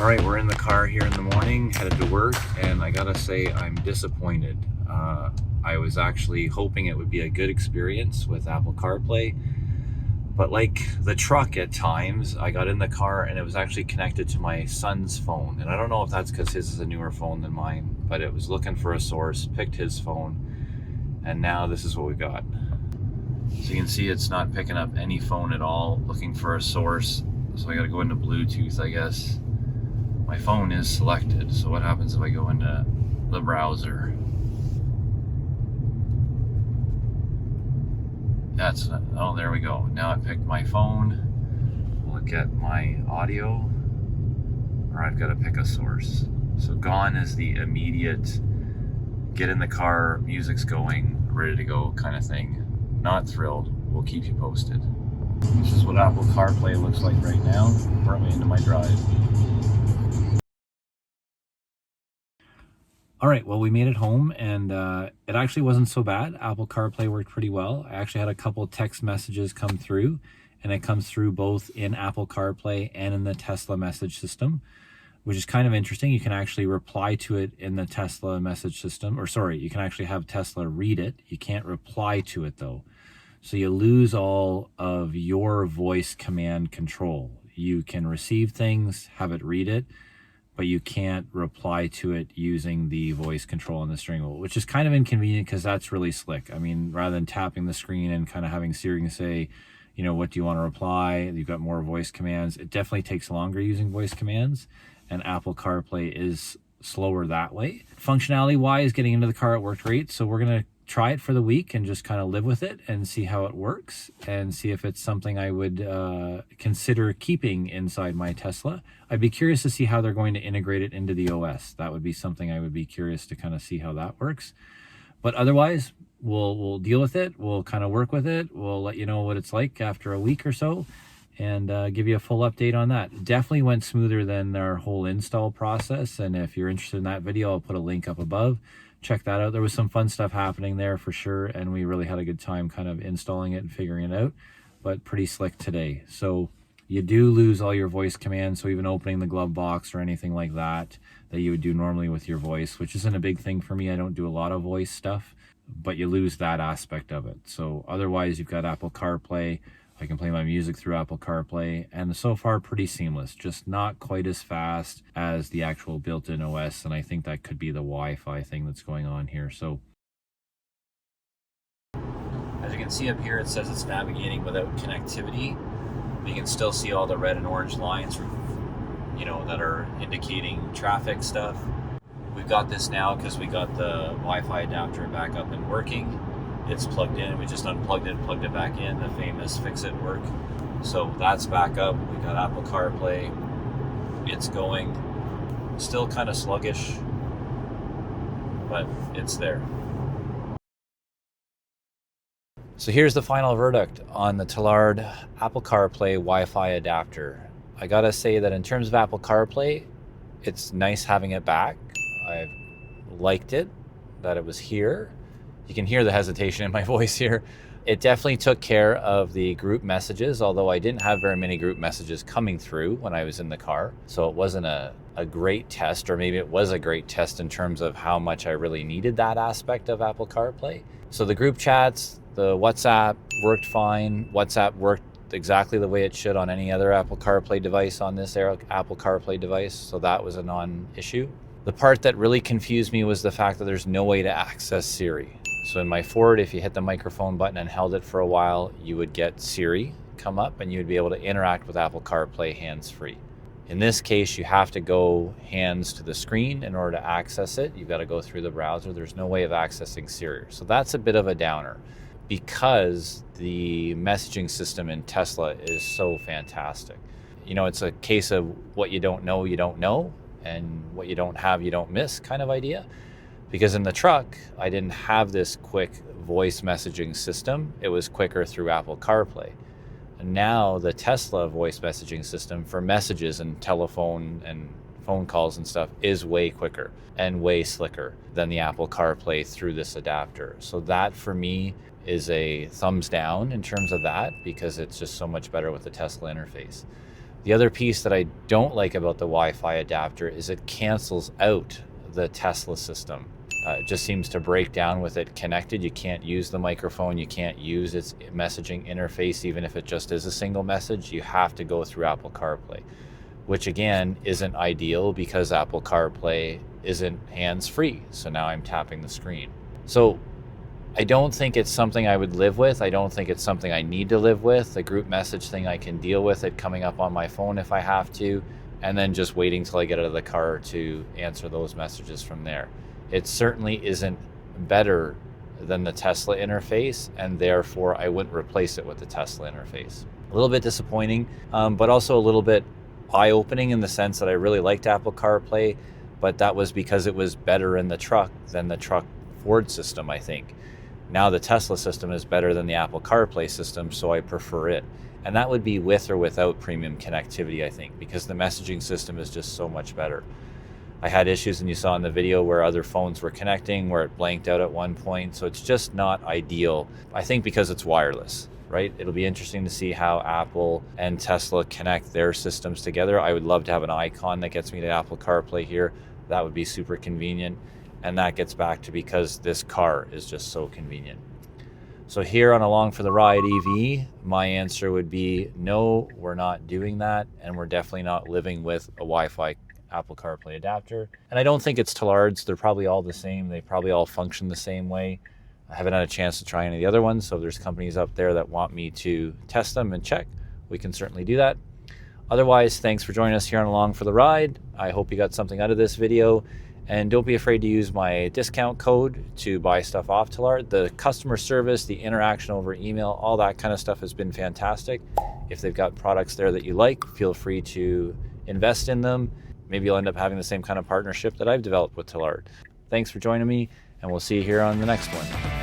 All right, we're in the car here in the morning, headed to work, and I gotta say I'm disappointed. I was actually hoping it would be a good experience with Apple CarPlay, but like the truck at times, I got in the car and it was actually connected to my son's phone. And I don't know if that's because his is a newer phone than mine, but it was looking for a source, picked his phone, and now this is what we got. So you can see it's not picking up any phone at all, looking for a source. So I gotta go into Bluetooth, I guess. My phone is selected, so what happens if I go into the browser? Oh, there we go. Now I picked my phone. Look at my audio, or I've got to pick a source. So gone is the immediate, get in the car, music's going, ready to go kind of thing. Not thrilled. We'll keep you posted. This is what Apple CarPlay looks like right now. Brought me into my drive. All right, well, we made it home, and it actually wasn't so bad. Apple CarPlay worked pretty well. I actually had a couple text messages come through, and it comes through both in Apple CarPlay and in the Tesla message system, which is kind of interesting. You can actually reply to it in the Tesla message system, or sorry, you can actually have Tesla read it. You can't reply to it, though. So you lose all of your voice command control. You can receive things, have it read it, but you can't reply to it using the voice control on the steering wheel, which is kind of inconvenient because that's really slick. I mean, rather than tapping the screen and kind of having Siri say, you know, what do you want to reply? You've got more voice commands. It definitely takes longer using voice commands, and Apple CarPlay is slower that way. Functionality wise, getting into the car, it worked great. So we're going to try it for the week and just kind of live with it and see how it works and see if it's something I would consider keeping inside my Tesla. I'd be curious to see how they're going to integrate it into the OS. That would be something I would be curious to kind of see how that works. But otherwise, we'll deal with it. We'll kind of work with it. We'll let you know what it's like after a week or so and give you a full update on that. Definitely went smoother than our whole install process. And if you're interested in that video, I'll put a link up above. Check that out. There was some fun stuff happening there for sure, and we really had a good time kind of installing it and figuring it out, but pretty slick today. So you do lose all your voice commands, so even opening the glove box or anything like that you would do normally with your voice, which isn't a big thing for me. I don't do a lot of voice stuff, but you lose that aspect of it. So otherwise, you've got Apple CarPlay. I can play my music through Apple CarPlay, and so far pretty seamless, just not quite as fast as the actual built-in OS, and I think that could be the Wi-Fi thing that's going on here. So as you can see up here, it says it's navigating without connectivity. You can still see all the red and orange lines, you know, that are indicating traffic stuff. We've got this now because we got the Wi-Fi adapter back up and working. It's plugged in. We just unplugged it, plugged it back in, the famous fix-it work. So that's back up. We got Apple CarPlay. It's going. Still kind of sluggish, but it's there. So here's the final verdict on the Tylard Apple CarPlay Wi-Fi adapter. I gotta say that in terms of Apple CarPlay, it's nice having it back. I liked it, that it was here. You can hear the hesitation in my voice here. It definitely took care of the group messages, although I didn't have very many group messages coming through when I was in the car. So it wasn't a great test, or maybe it was a great test in terms of how much I really needed that aspect of Apple CarPlay. So the group chats, the WhatsApp worked fine. WhatsApp worked exactly the way it should on any other Apple CarPlay device on this Apple CarPlay device. So that was a non-issue. The part that really confused me was the fact that there's no way to access Siri. So in my Ford, if you hit the microphone button and held it for a while, you would get Siri come up and you would be able to interact with Apple CarPlay hands-free. In this case, you have to go hands to the screen in order to access it. You've got to go through the browser. There's no way of accessing Siri. So that's a bit of a downer because the messaging system in Tesla is so fantastic. You know, it's a case of what you don't know, and what you don't have, you don't miss kind of idea. Because in the truck, I didn't have this quick voice messaging system. It was quicker through Apple CarPlay. And now the Tesla voice messaging system for messages and telephone and phone calls and stuff is way quicker and way slicker than the Apple CarPlay through this adapter. So that for me is a thumbs down in terms of that, because it's just so much better with the Tesla interface. The other piece that I don't like about the Wi-Fi adapter is it cancels out the Tesla system. It just seems to break down with it connected. You can't use the microphone, you can't use its messaging interface, even if it just is a single message. You have to go through Apple CarPlay, which again isn't ideal because Apple CarPlay isn't hands-free. So now I'm tapping the screen. So I don't think it's something I would live with. I don't think it's something I need to live with. The group message thing, I can deal with it coming up on my phone if I have to, and then just waiting till I get out of the car to answer those messages from there. It certainly isn't better than the Tesla interface, and therefore I wouldn't replace it with the Tesla interface. A little bit disappointing, but also a little bit eye-opening in the sense that I really liked Apple CarPlay, but that was because it was better in the truck than the truck Ford system, I think. Now the Tesla system is better than the Apple CarPlay system, so I prefer it. And that would be with or without premium connectivity, I think, because the messaging system is just so much better. I had issues, and you saw in the video, where other phones were connecting, where it blanked out at one point. So it's just not ideal, I think, because it's wireless, right? It'll be interesting to see how Apple and Tesla connect their systems together. I would love to have an icon that gets me to Apple CarPlay here. That would be super convenient. And that gets back to because this car is just so convenient. So here on Along for the Ride EV, my answer would be no, we're not doing that. And we're definitely not living with a Wi-Fi Apple CarPlay adapter. And I don't think it's Tylard's. They're probably all the same. They probably all function the same way. I haven't had a chance to try any of the other ones. So if there's companies up there that want me to test them and check, we can certainly do that. Otherwise, thanks for joining us here on Along for the Ride. I hope you got something out of this video. And don't be afraid to use my discount code to buy stuff off Tylard. The customer service, the interaction over email, all that kind of stuff has been fantastic. If they've got products there that you like, feel free to invest in them. Maybe you'll end up having the same kind of partnership that I've developed with Tylard. Thanks for joining me, and we'll see you here on the next one.